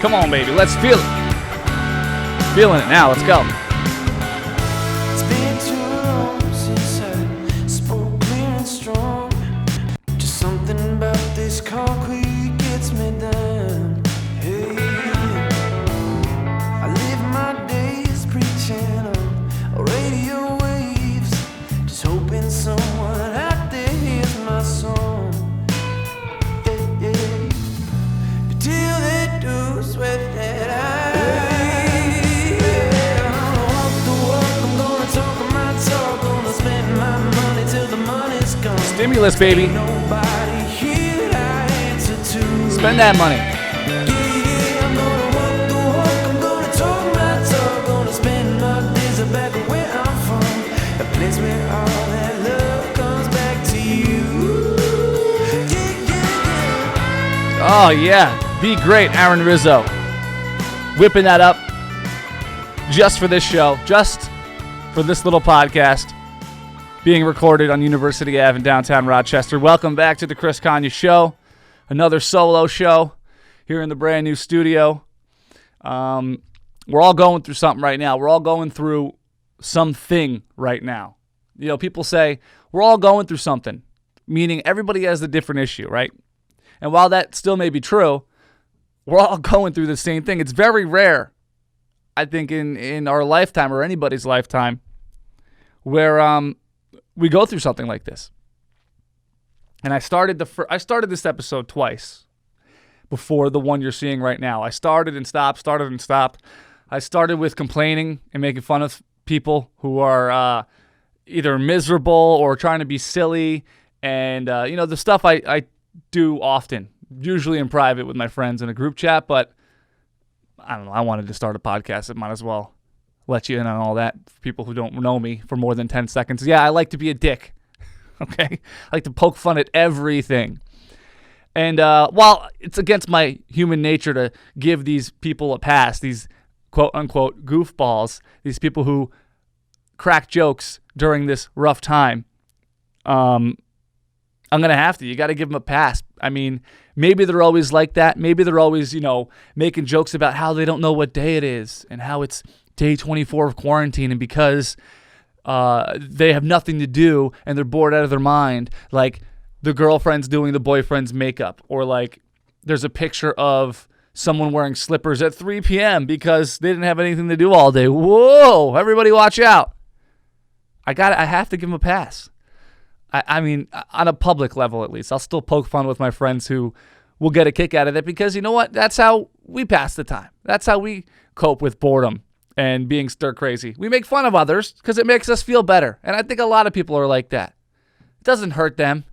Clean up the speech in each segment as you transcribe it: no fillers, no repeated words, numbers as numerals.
Come on, baby. Let's feel it. Feeling it now. Let's go. It's been too long since I spoke clear and strong. Just something about this concrete gets me down. Hey, I live my days preaching on radio waves, just hoping someone out there hears my song. Hey, hey. But till they do, swear that Stimulus, baby. Spend that money. Oh, yeah. Be great, Aaron Rizzo. Whipping that up just for this show, just for this little podcast being recorded on University Ave in downtown Rochester. Welcome back to the Chris Konya Show, another solo show here in the brand new studio. We're all going through something right now. We're all going through something right now. You know, people say we're all going through something, meaning everybody has a different issue, right? And while that still may be true, we're all going through the same thing. It's very rare, I think, in our lifetime or anybody's lifetime where we go through something like this. And I started this episode twice before the one you're seeing right now. I started and stopped. I started with complaining and making fun of people who are either miserable or trying to be silly. And, the stuff I do often, usually in private with my friends in a group chat. But I don't know. I wanted to start a podcast. It might as well let you in on all that for people who don't know me for more than 10 seconds. Yeah, I like to be a dick, okay? I like to poke fun at everything. And while it's against my human nature to give these people a pass, these quote-unquote goofballs, these people who crack jokes during this rough time, I'm going to have to. You got to give them a pass. I mean, maybe they're always like that. Maybe they're always, making jokes about how they don't know what day it is and how it's day 24 of quarantine, and because they have nothing to do and they're bored out of their mind, like the girlfriend's doing the boyfriend's makeup, or like there's a picture of someone wearing slippers at 3 p.m. because they didn't have anything to do all day. Whoa, everybody watch out. I have to give them a pass. I mean, on a public level at least. I'll still poke fun with my friends who will get a kick out of it because, you know what? That's how we pass the time. That's how we cope with boredom and being stir crazy. We make fun of others because it makes us feel better. And I think a lot of people are like that. It doesn't hurt them.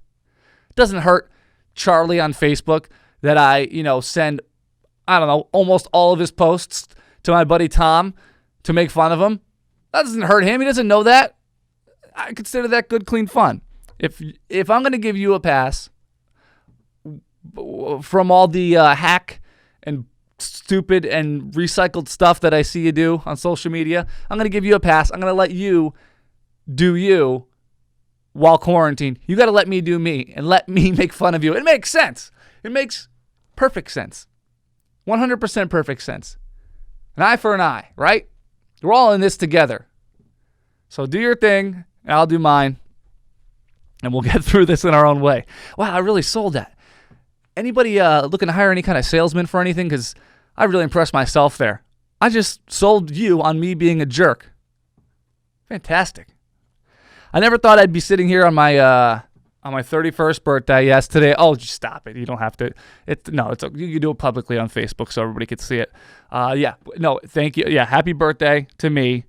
It doesn't hurt Charlie on Facebook that I, send, almost all of his posts to my buddy Tom to make fun of him. That doesn't hurt him. He doesn't know that. I consider that good, clean fun. If I'm going to give you a pass from all the hack and stupid and recycled stuff that I see you do on social media, I'm going to give you a pass. I'm going to let you do you while quarantined. You got to let me do me and let me make fun of you. It makes sense. It makes perfect sense. 100% perfect sense. An eye for an eye, right? We're all in this together. So do your thing, and I'll do mine, and we'll get through this in our own way. Wow, I really sold that. Anybody looking to hire any kind of salesman for anything? Because I really impressed myself there. I just sold you on me being a jerk. Fantastic. I never thought I'd be sitting here on my 31st birthday. Yes, today. Oh, just stop it. You don't have to. You can do it publicly on Facebook so everybody can see it. Thank you. Yeah, happy birthday to me.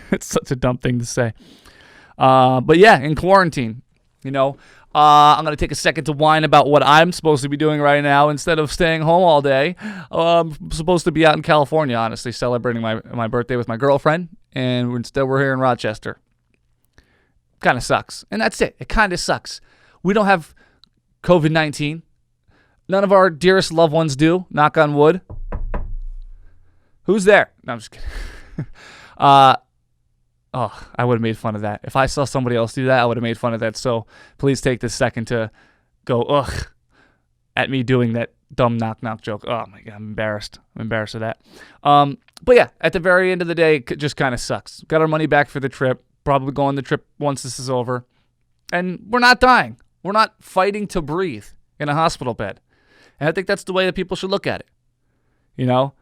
It's such a dumb thing to say. But yeah, in quarantine, I'm going to take a second to whine about what I'm supposed to be doing right now instead of staying home all day. I'm supposed to be out in California, honestly, celebrating my birthday with my girlfriend, and instead we're here in Rochester. Kind of sucks. And that's it. It kind of sucks. We don't have COVID-19. None of our dearest loved ones do, knock on wood. Who's there? No, I'm just kidding. I would have made fun of that. If I saw somebody else do that, I would have made fun of that. So please take this second to go, ugh. at me doing that dumb knock-knock joke. Oh, my God, I'm embarrassed. I'm embarrassed of that. But yeah, at the very end of the day, it just kind of sucks. Got our money back for the trip. Probably go on the trip once this is over. And we're not dying. We're not fighting to breathe in a hospital bed. And I think that's the way that people should look at it. You know,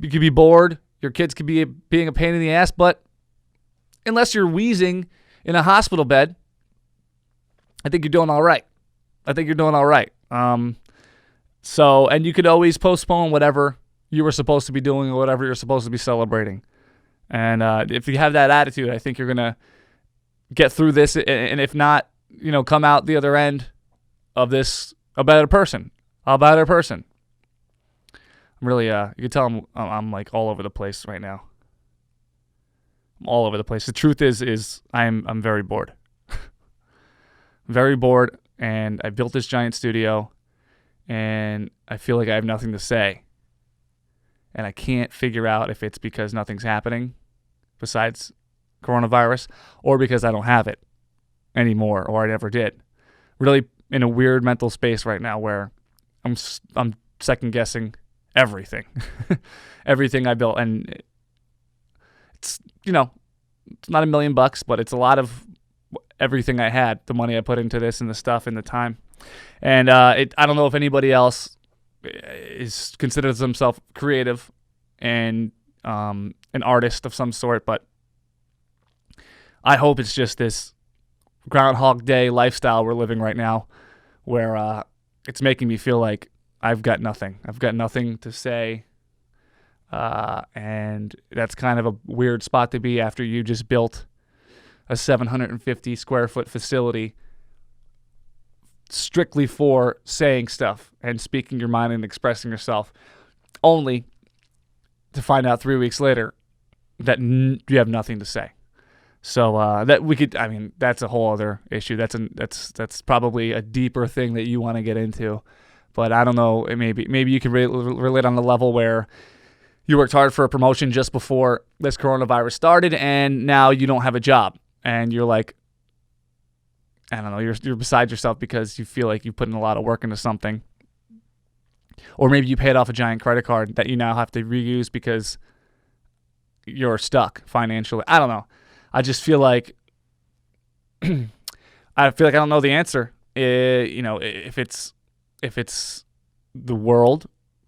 you could be bored. Your kids could be being a pain in the ass. But unless you're wheezing in a hospital bed, I think you're doing all right. So, and you could always postpone whatever you were supposed to be doing or whatever you're supposed to be celebrating. And if you have that attitude, I think you're going to get through this. And if not, you know, come out the other end of this a better person. I'm really, you can tell I'm like all over the place right now. I'm all over the place. The truth is I'm very bored. Very bored, and I built this giant studio, and I feel like I have nothing to say. And I can't figure out if it's because nothing's happening besides coronavirus or because I don't have it anymore or I never did. Really in a weird mental space right now where I'm second guessing everything. Everything I built. And it's, you know, it's not $1 million, but it's a lot of everything I had, the money I put into this and the stuff and the time. And I don't know if anybody else is considers themselves creative and an artist of some sort, but I hope it's just this Groundhog Day lifestyle we're living right now where it's making me feel like I've got nothing. I've got nothing to say, and that's kind of a weird spot to be after you just built a 750 square foot facility strictly for saying stuff and speaking your mind and expressing yourself, only to find out 3 weeks later that you have nothing to say. So that we could, I mean, that's a whole other issue. That's probably a deeper thing that you want to get into, but I don't know. Maybe you can relate on the level where you worked hard for a promotion just before this coronavirus started, and now you don't have a job, and you're like, I don't know, you're beside yourself because you feel like you put in a lot of work into something. Or maybe you paid off a giant credit card that you now have to reuse because you're stuck financially. I don't know. I just feel like I don't know the answer. You know, if it's the world,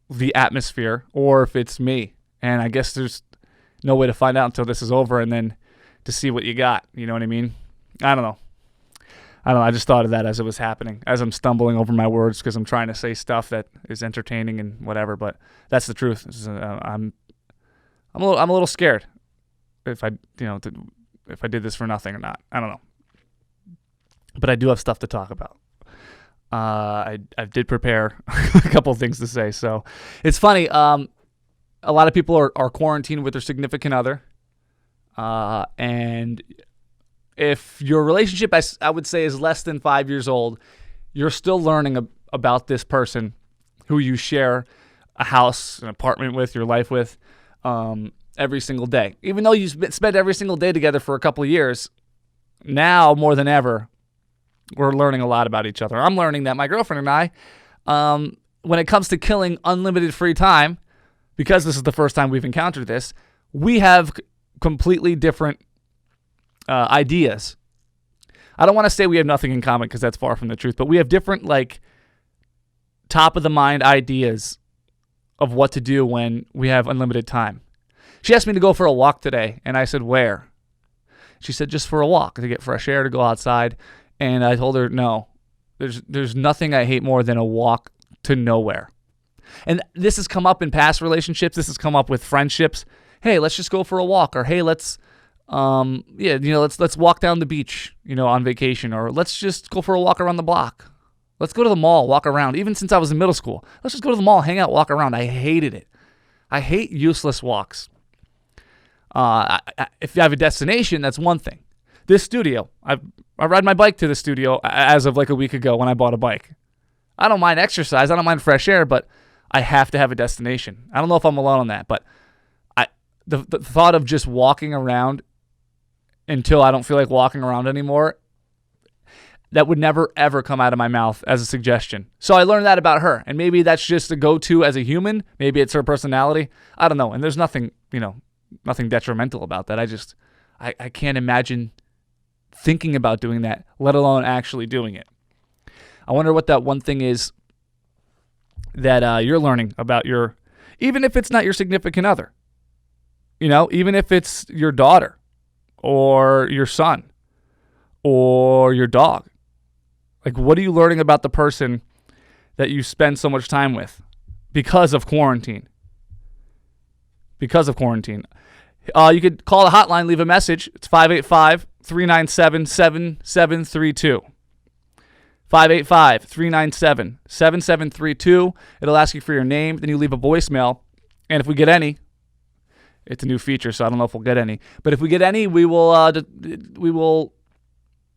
the atmosphere, or if it's me. And I guess there's no way to find out until this is over and then to see what you got. You know what I mean? I don't know. I just thought of that as it was happening, as I'm stumbling over my words because I'm trying to say stuff that is entertaining and whatever. But that's the truth. I'm a little scared if I did this for nothing or not. I don't know. But I do have stuff to talk about. I did prepare a couple of things to say. So it's funny. A lot of people are quarantined with their significant other, and if your relationship, I would say, is less than 5 years old, you're still learning about this person who you share a house, an apartment with, your life with, every single day. Even though you spend every single day together for a couple of years, now more than ever, we're learning a lot about each other. I'm learning that my girlfriend and I, when it comes to killing unlimited free time, because this is the first time we've encountered this, we have completely different ideas. I don't want to say we have nothing in common because that's far from the truth, but we have different, like, top of the mind ideas of what to do when we have unlimited time. She asked me to go for a walk today, and I said, where? She said, just for a walk, to get fresh air, to go outside. And I told her, no, there's nothing I hate more than a walk to nowhere. And this has come up in past relationships. This has come up with friendships. Hey, let's just go for a walk, or hey, let's walk down the beach, on vacation, or let's just go for a walk around the block. Let's go to the mall, walk around. Even since I was in middle school, let's just go to the mall, hang out, walk around. I hated it. I hate useless walks. If you have a destination, that's one thing. This studio, I ride my bike to the studio as of like a week ago when I bought a bike. I don't mind exercise. I don't mind fresh air, but I have to have a destination. I don't know if I'm alone on that, but the thought of just walking around until I don't feel like walking around anymore, that would never, ever come out of my mouth as a suggestion. So I learned that about her. And maybe that's just a go-to as a human. Maybe it's her personality. I don't know. And there's nothing, nothing detrimental about that. I can't imagine thinking about doing that, let alone actually doing it. I wonder what that one thing is that you're learning about even if it's not your significant other, even if it's your daughter or your son or your dog. Like, what are you learning about the person that you spend so much time with because of quarantine? Because of quarantine. You could call the hotline, leave a message. It's 585-397-7732. 585-397-7732. It'll ask you for your name. Then you leave a voicemail. And if we get any, it's a new feature, so I don't know if we'll get any. But if we get any, we will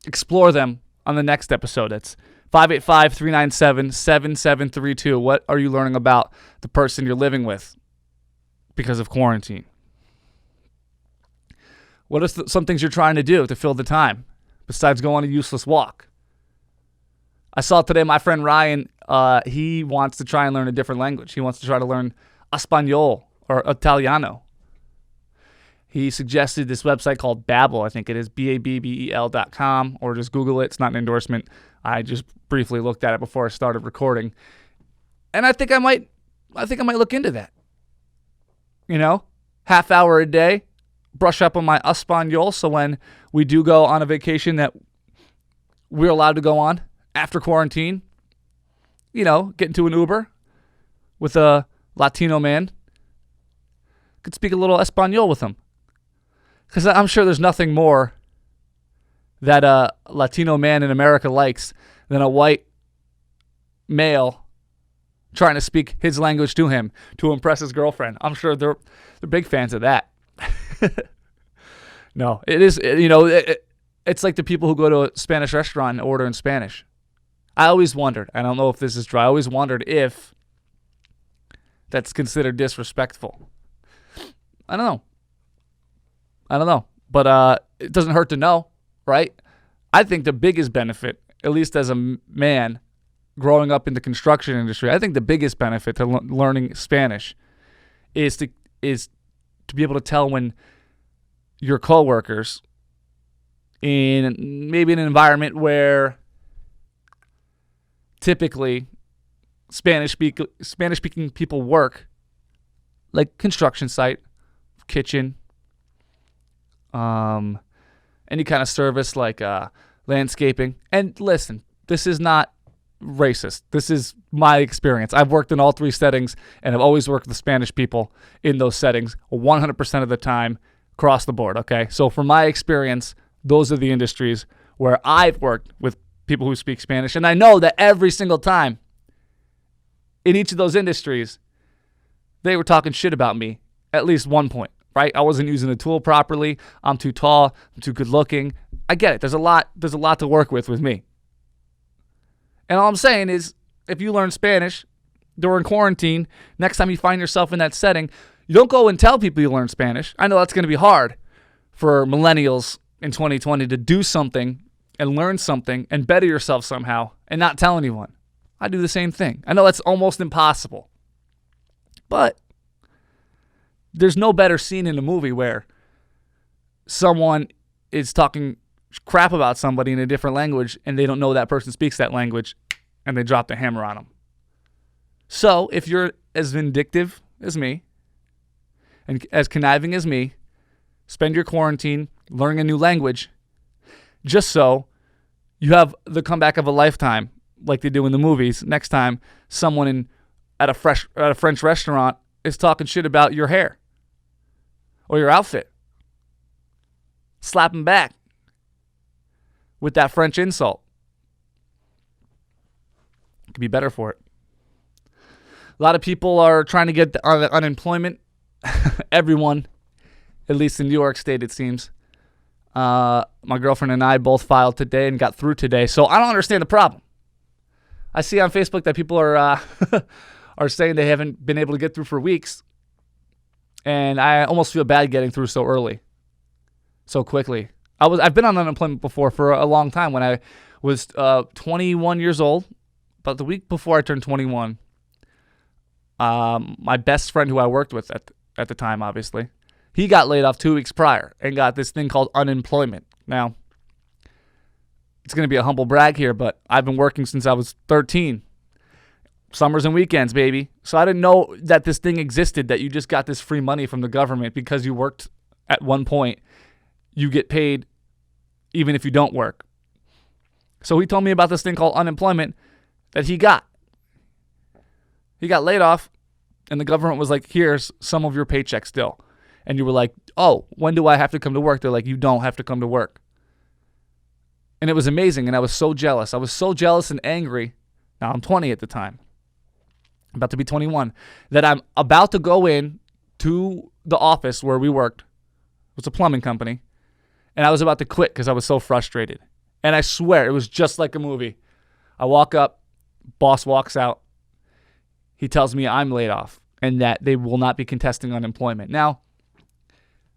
explore them on the next episode. It's 585-397-7732. What are you learning about the person you're living with because of quarantine? What are some things you're trying to do to fill the time besides go on a useless walk? I saw today my friend Ryan, he wants to try and learn a different language. He wants to try to learn Espanol or Italiano. He suggested this website called Babbel. I think it is BABBEL.com, or just Google it. It's not an endorsement. I just briefly looked at it before I started recording. And I think I might look into that. Half hour a day, brush up on my Espanol, so when we do go on a vacation that we're allowed to go on after quarantine, get into an Uber with a Latino man, could speak a little Espanol with him. Because I'm sure there's nothing more that a Latino man in America likes than a white male trying to speak his language to him to impress his girlfriend. I'm sure they're big fans of that. No, it is, it's like the people who go to a Spanish restaurant and order in Spanish. I always wondered, I don't know if this is true, I always wondered if that's considered disrespectful. I don't know. But it doesn't hurt to know, right? I think the biggest benefit, at least as a man growing up in the construction industry, I think the biggest benefit to learning Spanish is to be able to tell when your coworkers in maybe an environment where typically Spanish-speaking people work, like construction site, kitchen, any kind of service like landscaping. And listen, this is not racist. This is my experience. I've worked in all three settings, and I've always worked with Spanish people in those settings 100% of the time across the board, okay? So from my experience, those are the industries where I've worked with people who speak Spanish, and I know that every single time in each of those industries, they were talking shit about me at least one point. Right? I wasn't using the tool properly. I'm too tall. I'm too good looking. I get it. There's a lot to work with me. And all I'm saying is, if you learn Spanish during quarantine, next time you find yourself in that setting, you don't go and tell people you learn Spanish. I know that's going to be hard for millennials in 2020 to do something and learn something and better yourself somehow and not tell anyone. I do the same thing. I know that's almost impossible. But there's no better scene in a movie where someone is talking crap about somebody in a different language and they don't know that person speaks that language and they drop the hammer on them. So if you're as vindictive as me and as conniving as me, spend your quarantine learning a new language just so you have the comeback of a lifetime like they do in the movies. Next time someone at a French restaurant is talking shit about your hair or your outfit, slap him back with that French insult. You could be better for it. A lot of people are trying to get unemployment. Everyone, at least in New York State, it seems. My girlfriend and I both filed today and got through today, so I don't understand the problem. I see on Facebook that people are are saying they haven't been able to get through for weeks, and I almost feel bad getting through so early, so quickly. I've been on unemployment before for a long time when Was 21 years old. About the week before I turned 21, my best friend who I worked with at the time, obviously, he got laid off 2 weeks prior and got this thing called unemployment. Now, it's going to be a humble brag here, but I've been working since I was 13. Summers and weekends, baby. So I didn't know that this thing existed, that you just got this free money from the government because you worked at one point. You get paid even if you don't work. So he told me about this thing called unemployment that he got. He got laid off, and the government was like, here's some of your paycheck still. And you were like, oh, when do I have to come to work? They're like, you don't have to come to work. And it was amazing, and I was so jealous. I was so jealous and angry. Now I'm 20 at the time, about to be 21, that I'm about to go in to the office where we worked. It was a plumbing company. And I was about to quit because I was so frustrated. And I swear, it was just like a movie. I walk up, boss walks out. He tells me I'm laid off and that they will not be contesting unemployment. Now,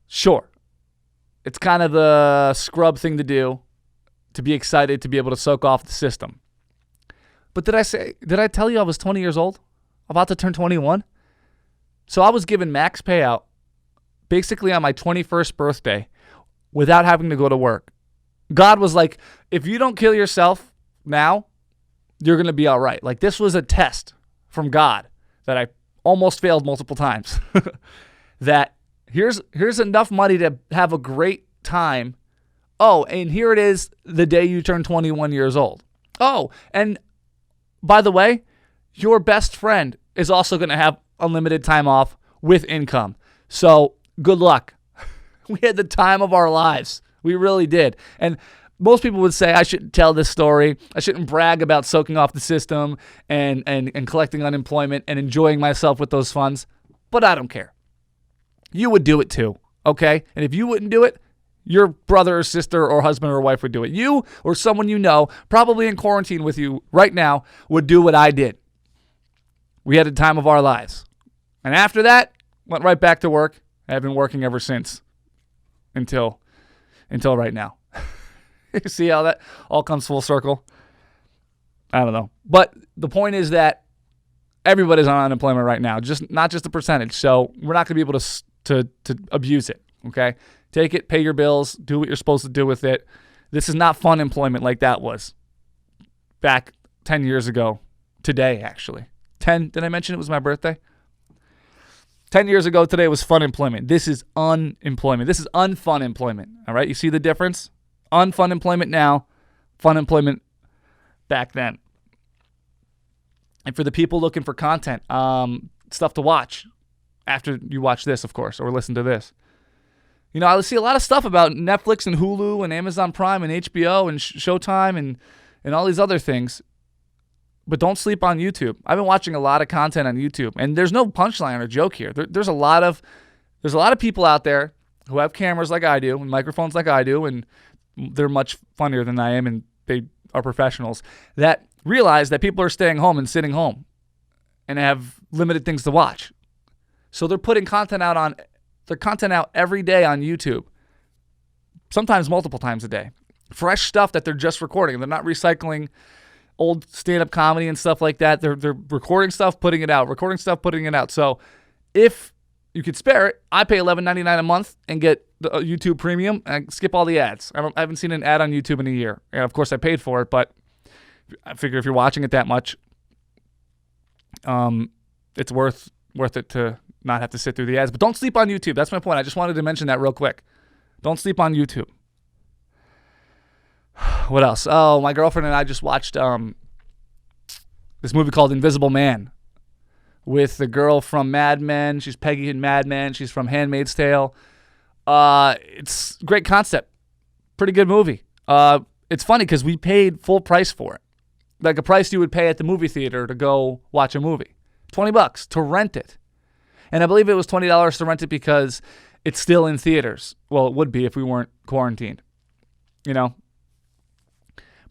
sure, it's kind of the scrub thing to do, to be excited to be able to soak off the system. But did I tell you I was 20 years old? About to turn 21? So I was given max payout basically on my 21st birthday without having to go to work. God was like, if you don't kill yourself now, you're going to be all right. Like, this was a test from God that I almost failed multiple times. That here's enough money to have a great time. Oh, and here it is the day you turn 21 years old. Oh, and by the way, your best friend is also going to have unlimited time off with income. So good luck. We had the time of our lives. We really did. And most people would say I shouldn't tell this story. I shouldn't brag about soaking off the system and collecting unemployment and enjoying myself with those funds. But I don't care. You would do it too, okay? And if you wouldn't do it, your brother or sister or husband or wife would do it. You or someone you know, probably in quarantine with you right now, would do what I did. We had the time of our lives. And after that, went right back to work. I've been working ever since until right now. You see how that all comes full circle? I don't know. But the point is that everybody's on unemployment right now, not just a percentage. So we're not going to be able to abuse it, okay? Take it, pay your bills, do what you're supposed to do with it. This is not fun employment like that was back 10 years ago today, actually. 10, did I mention it was my birthday? 10 years ago today was fun employment. This is unemployment. This is unfun employment, all right? You see the difference? Unfun employment now, fun employment back then. And for the people looking for content, stuff to watch after you watch this, of course, or listen to this. You know, I see a lot of stuff about Netflix and Hulu and Amazon Prime and HBO and Showtime and all these other things. But don't sleep on YouTube. I've been watching a lot of content on YouTube, and there's no punchline or joke here. There's a lot of people out there who have cameras like I do and microphones like I do, and they're much funnier than I am, and they are professionals, that realize that people are staying home and sitting home and have limited things to watch. So they're putting content out every day on YouTube, sometimes multiple times a day. Fresh stuff that they're just recording. They're not recycling old stand-up comedy and stuff like that. They're recording stuff, putting it out, recording stuff, putting it out. So if you could spare it, I pay $11.99 a month and get the YouTube Premium and skip all the ads. I haven't seen an ad on YouTube in a year. And of course, I paid for it, but I figure if you're watching it that much, it's worth it to not have to sit through the ads. But don't sleep on YouTube. That's my point. I just wanted to mention that real quick. Don't sleep on YouTube. What else? Oh, my girlfriend and I just watched this movie called Invisible Man with the girl from Mad Men. She's Peggy in Mad Men. She's from Handmaid's Tale. It's a great concept. Pretty good movie. It's funny because we paid full price for it. Like a price you would pay at the movie theater to go watch a movie. $20 to rent it. And I believe it was $20 to rent it because it's still in theaters. Well, it would be if we weren't quarantined. You know?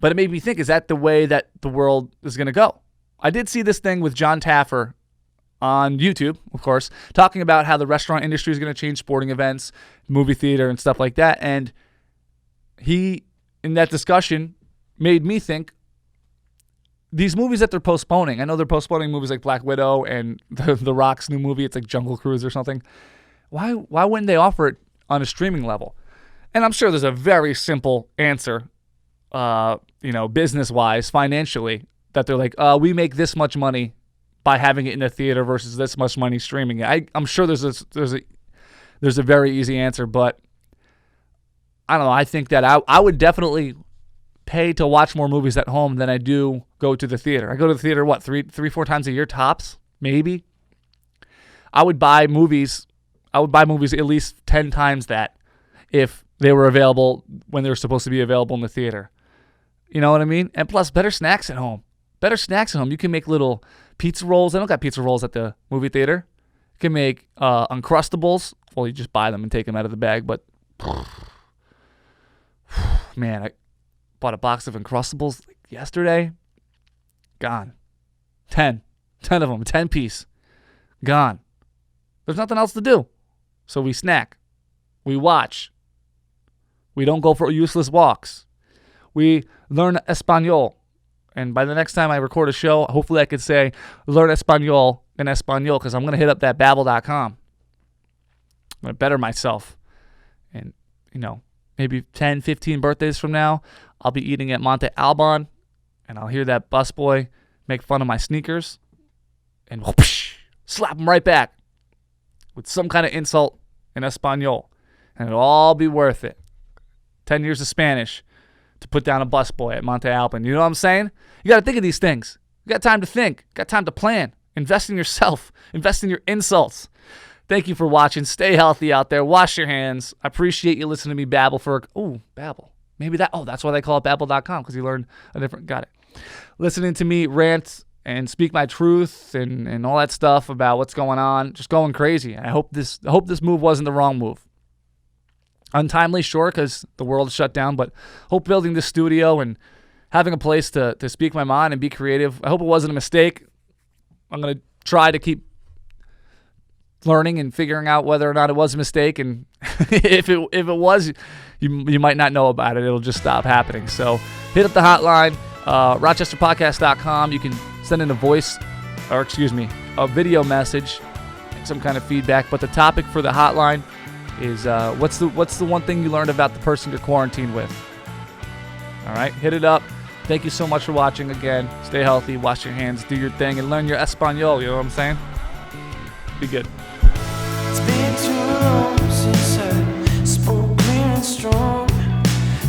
But it made me think, is that the way that the world is going to go? I did see this thing with John Taffer on YouTube, of course, talking about how the restaurant industry is going to change sporting events, movie theater, and stuff like that. And he, in that discussion, made me think, these movies that they're postponing, I know they're postponing movies like Black Widow and the Rock's new movie, it's like Jungle Cruise or something. Why wouldn't they offer it on a streaming level? And I'm sure there's a very simple answer, business-wise, financially, that they're like, we make this much money by having it in a theater versus this much money streaming it. I'm sure there's a very easy answer, but I don't know. I think that I would definitely pay to watch more movies at home than I do go to the theater. I go to the theater, what, 4 times a year tops, maybe? I would buy movies at least 10 times that if they were available when they were supposed to be available in the theater. You know what I mean? And plus, better snacks at home. You can make little pizza rolls. They don't got pizza rolls at the movie theater. You can make Uncrustables. Well, you just buy them and take them out of the bag. But, man, I bought a box of Uncrustables yesterday. Gone. 10 of them, 10 piece. Gone. There's nothing else to do. So we snack. We watch. We don't go for useless walks. We learn Espanol. And by the next time I record a show, hopefully I could say, learn Espanol in Espanol, because I'm going to hit up that Babbel.com. I'm going to better myself. And, maybe 10, 15 birthdays from now, I'll be eating at Monte Alban, and I'll hear that busboy make fun of my sneakers, and whoosh, slap him right back with some kind of insult in Espanol. And it'll all be worth it. 10 years of Spanish to put down a busboy at Monte Alban. You know what I'm saying? You got to think of these things. You got time to think. Got time to plan. Invest in yourself. Invest in your insults. Thank you for watching. Stay healthy out there. Wash your hands. I appreciate you listening to me babble Babbel. Maybe that's why they call it Babbel.com, because you learn a different, got it. Listening to me rant and speak my truth and all that stuff about what's going on. Just going crazy. I hope this move wasn't the wrong move. Untimely, sure, because the world shut down, but hope building this studio and having a place to speak my mind and be creative, I hope it wasn't a mistake. I'm going to try to keep learning and figuring out whether or not it was a mistake, and if it was, you might not know about it. It'll just stop happening. So hit up the hotline, rochesterpodcast.com. You can send in a video message, some kind of feedback, but the topic for the hotline is what's the one thing you learned about the person you're quarantined with? All right, hit it up. Thank you so much for watching again. Stay healthy, wash your hands, do your thing, and learn your Espanol. You know what I'm saying? Be good. It's been too long since I spoke clear and strong.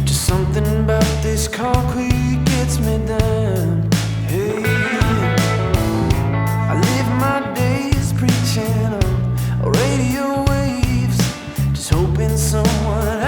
Just something about this concrete gets me down. Hey, I live my days preaching on radio waves, just hoping someone